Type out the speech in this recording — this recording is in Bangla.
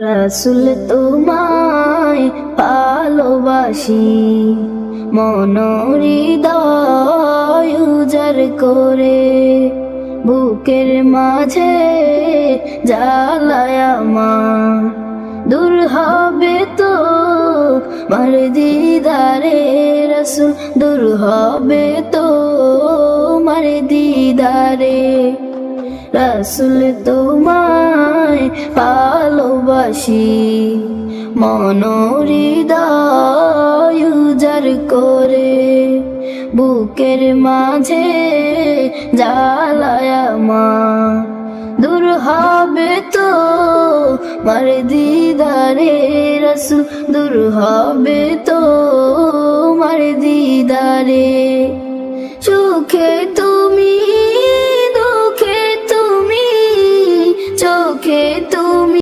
রাসূল তোমায় ভালোবাসি, মন হৃদয় উজাড় করে, বুকের মাঝে জ্বালায় আমার, দূর হবে তো মার দিদারে রাসূল, দূর হবে তো মার দিদারে। রাসূল তোমায় ভালোবাসি, মন হৃদয় উজাড় করে, বুকের মাঝে জ্বালায় আমার, দূর হবে তো মার দিদারে রাসূল, দূর হবে তো মার দিদারে। সুখে তুমি দুঃখে তুমি, চোখে